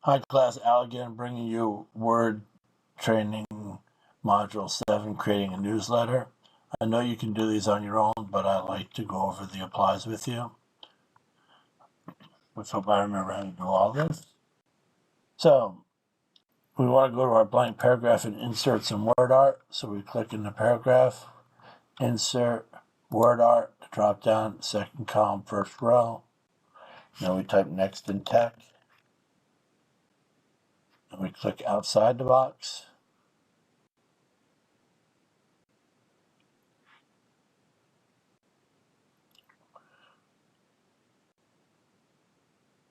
Hi class, Al again, bringing you Word Training Module 7, creating a newsletter. I know you can do these on your own, but I like to go over the applies with you. Let's hope I remember how to do all this. So, we want to go to our blank paragraph and insert some word art. So we click in the paragraph, insert word art, drop down, second column, first row. Now we type next in text. And we click outside the box.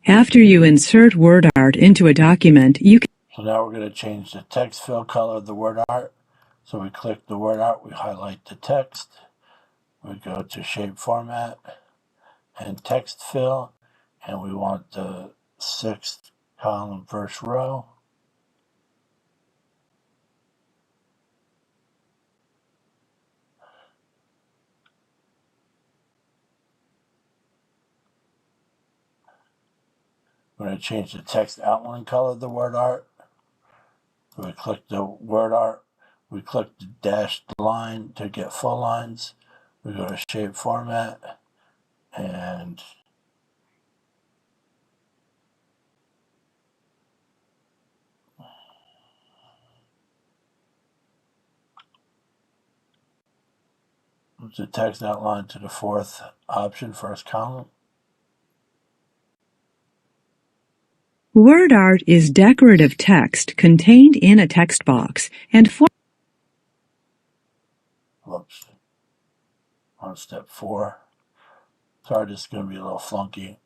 After you insert word art into a document, you can... So now we're going to change the text fill color of the word art. So we click the word art, we highlight the text, we go to shape format and text fill, and we want the sixth column first row. We're going to change the text outline color of the word art. So we click the word art, we click the dashed line to get full lines. We go to shape format and move the text outline to the fourth option, first column. Word art is decorative text contained in a text box and Whoops. On step 4. Sorry, this is going to be a little flunky.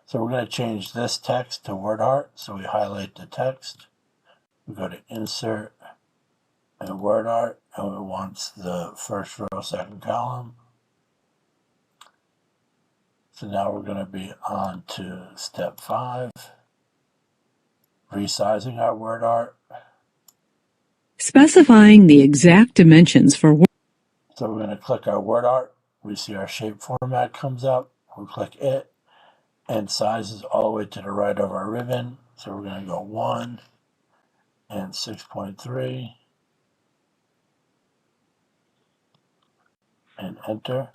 So we're going to change this text to word art. So we highlight the text. We go to insert and word art, and we want the first row, second column. So now we're going to be on to step 5, resizing our word art. specifying the exact dimensions for word. So we're going to click our word art. We see our shape format comes up. We click it, and size is all the way to the right of our ribbon. So we're going to go 1 and 6.3 and enter.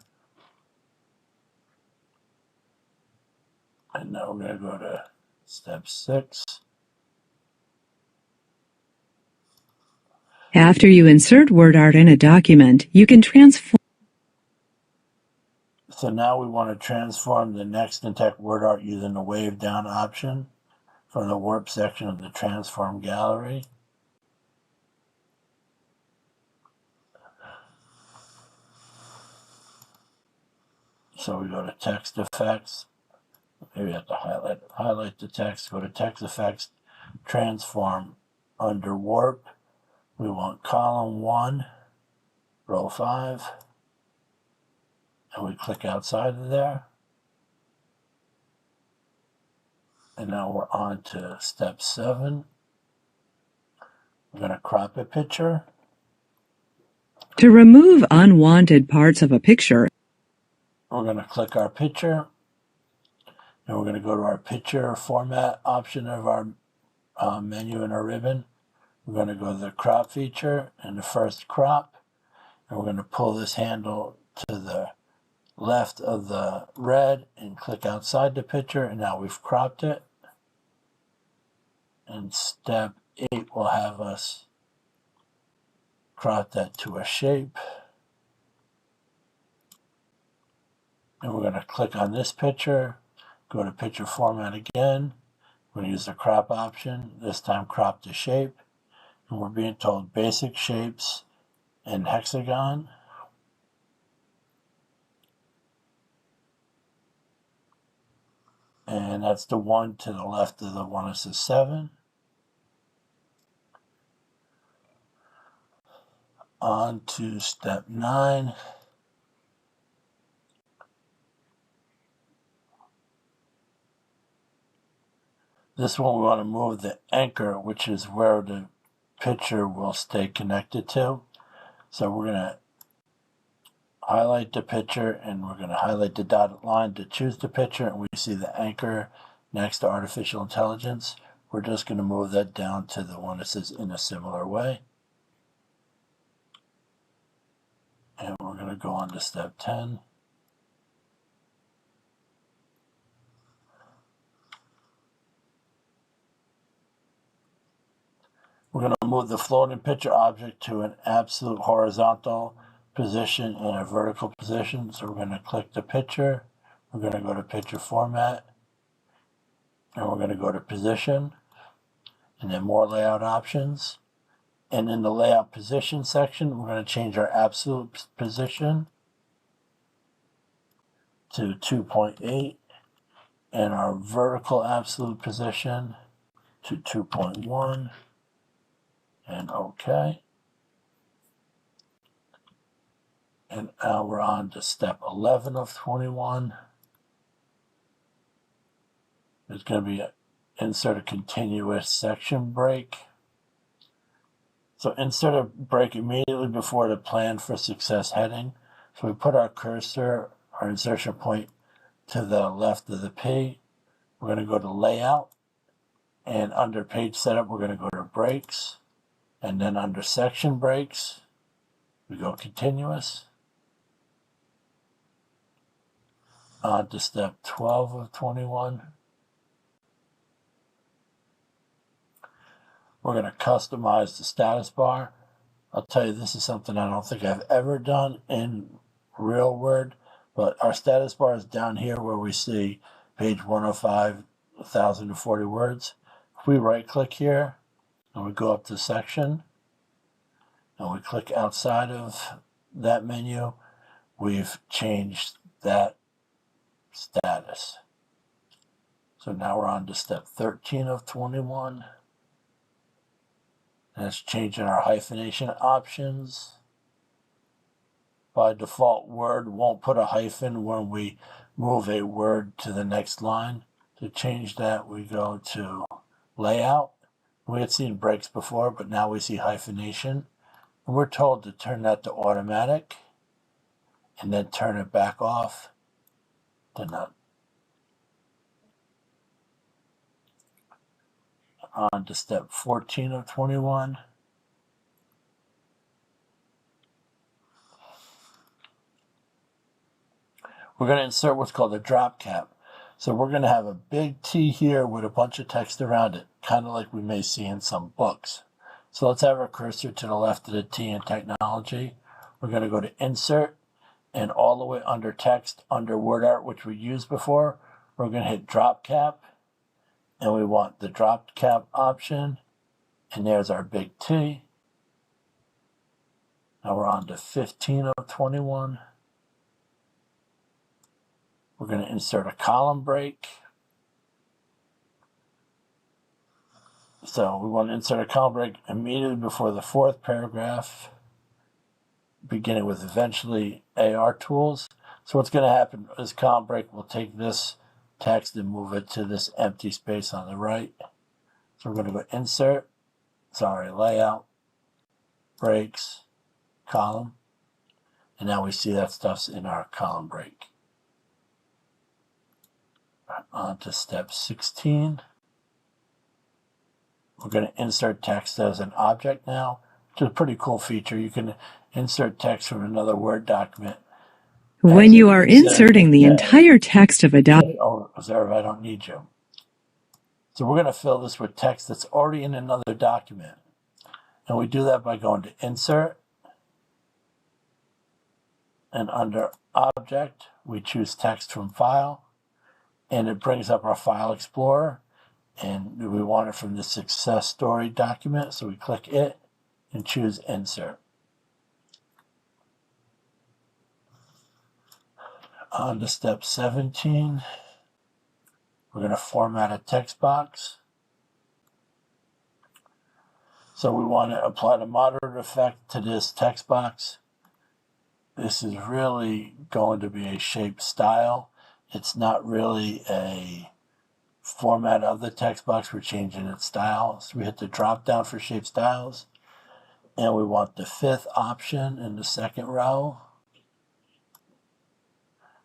And now we're going to go to step 6. After you insert word art in a document, you can transform. So now we want to transform the next in text word art using the wave down option from the warp section of the transform gallery. So we go to text effects. Maybe we have to highlight the text, go to text effects, transform under warp. We want column 1, row 5, and we click outside of there. And now we're on to step 7. We're going to crop a picture. To remove unwanted parts of a picture, We're going to click our picture, and we're going to go to our picture format option of our menu in our ribbon. We're going to go to the crop feature and the first crop, and we're going to pull this handle to the left of the red and click outside the picture, and now we've cropped it. And step 8 will have us crop that to a shape. And we're going to click on this picture, go to picture format again. We're going to use the crop option, this time crop to shape. And we're being told basic shapes and hexagon. And that's the one to the left of the one that says 7. On to step 9. This one we want to move the anchor, which is where the picture will stay connected to. So we're going to highlight the picture, and we're going to highlight the dotted line to choose the picture, and we see the anchor next to artificial intelligence. we're just going to move that down to the one that says in a similar way. And we're going to go on to step 10. We're going to move the floating picture object to an absolute horizontal position and a vertical position. So we're going to click the picture. We're going to go to picture format. And we're going to go to position. And then more layout options. And in the layout position section, we're going to change our absolute position to 2.8 and our vertical absolute position to 2.1 and OK. And now we're on to step 11 of 21. There's going to be insert a continuous section break. So insert a break immediately before the plan for success heading. So we put our cursor, our insertion point to the left of the P. We're going to go to layout, and under page setup, we're going to go to breaks, and then under section breaks, we go continuous. On to step 12 of 21. We're going to customize the status bar. I'll tell you, this is something I don't think I've ever done in real Word, but our status bar is down here where we see page 105, 1,040 words. If we right click here and we go up to section and we click outside of that menu, we've changed that status. So now we're on to step 13 of 21. And it's changing our hyphenation options. By default, Word won't put a hyphen when we move a word to the next line. To change that, we go to layout. We had seen breaks before, but now we see hyphenation. And we're told to turn that to automatic and then turn it back off to none. On to step 14 of 21. We're going to insert what's called a drop cap. So we're going to have a big T here with a bunch of text around it, kind of like we may see in some books. So let's have our cursor to the left of the T in technology. We're going to go to insert, and all the way under text, under word art, which we used before, we're going to hit drop cap. And we want the drop cap option. And there's our big T. Now we're on to 15 of 21. We're going to insert a column break. So we want to insert a column break immediately before the fourth paragraph, beginning with eventually AR tools. So what's going to happen is column break will take this text and move it to this empty space on the right. So we're going to go layout, breaks, column. And now we see that stuff's in our column break. On to step 16. We're going to insert text as an object now, which is a pretty cool feature. You can insert text from another Word document. When you are inserting the entire text of a document. Oh, Zara, I don't need you. So we're going to fill this with text that's already in another document. And we do that by going to Insert. And under Object, we choose Text from File. And it brings up our File Explorer. And we want it from the success story document. So we click it and choose Insert. On to step 17. We're going to format a text box. So we want to apply the moderate effect to this text box. This is really going to be a shape style. It's not really a format of the text box. We're changing its style. So we hit the drop down for shape styles. And we want the fifth option in the second row.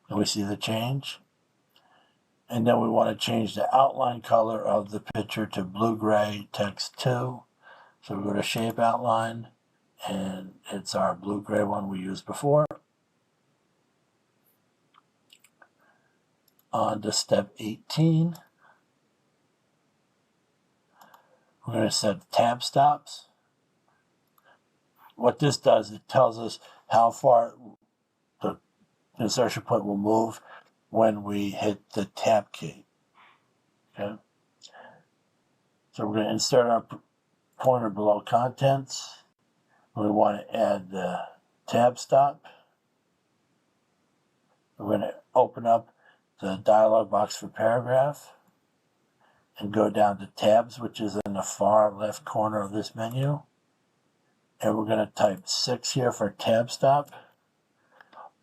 And we see the change. And then we want to change the outline color of the picture to blue-gray text 2. So we go to Shape Outline, and it's our blue-gray one we used before. On to step 18. We're going to set tab stops. What this does, it tells us how far the insertion point will move when we hit the tab key. Okay. So we're going to insert our pointer below contents. We want to add the tab stop. We're going to open up the dialog box for paragraph and go down to tabs, which is in the far left corner of this menu. And we're going to type 6 here for tab stop.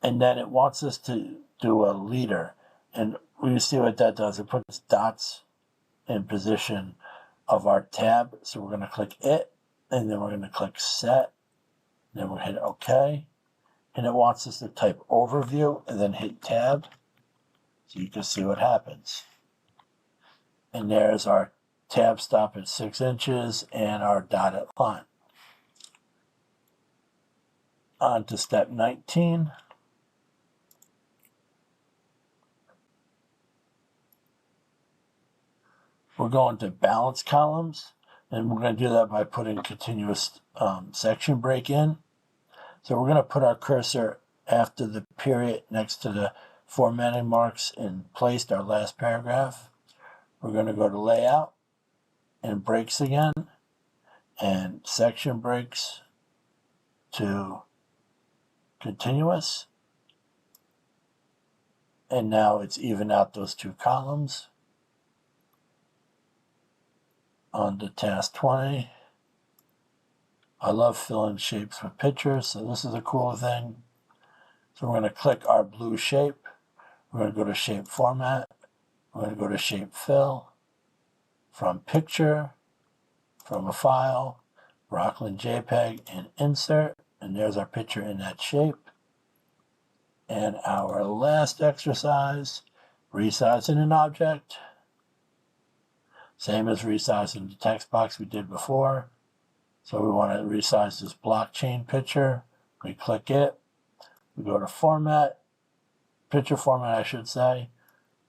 And then it wants us to do a leader. And we see what that does. It puts dots in position of our tab. So we're going to click it, and then we're going to click set. Then we'll hit OK. And it wants us to type overview and then hit tab so you can see what happens. And there's our tab stop at 6 inches and our dotted line. On to step 19. We're going to balance columns, and we're going to do that by putting continuous section break in. So we're going to put our cursor after the period next to the formatting marks and place our last paragraph. We're going to go to layout and breaks again, and section breaks to continuous. And now it's even out those two columns. On to task 20. I love filling shapes with pictures, so this is a cool thing. So we're going to click our blue shape. We're going to go to Shape Format. We're going to go to Shape Fill. From Picture, from a File, Rockland JPEG, and Insert. And there's our picture in that shape. And our last exercise, resizing an object. Same as resizing the text box we did before. So we want to resize this blockchain picture. We click it. We go to Format, Picture Format I should say.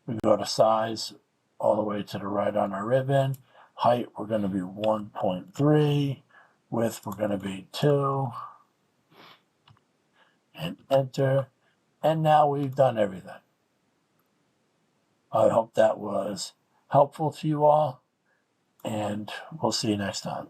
We go to Size all the way to the right on our ribbon. Height, we're going to be 1.3. Width, we're going to be 2. And Enter. And now we've done everything. I hope that was helpful to you all, and we'll see you next time.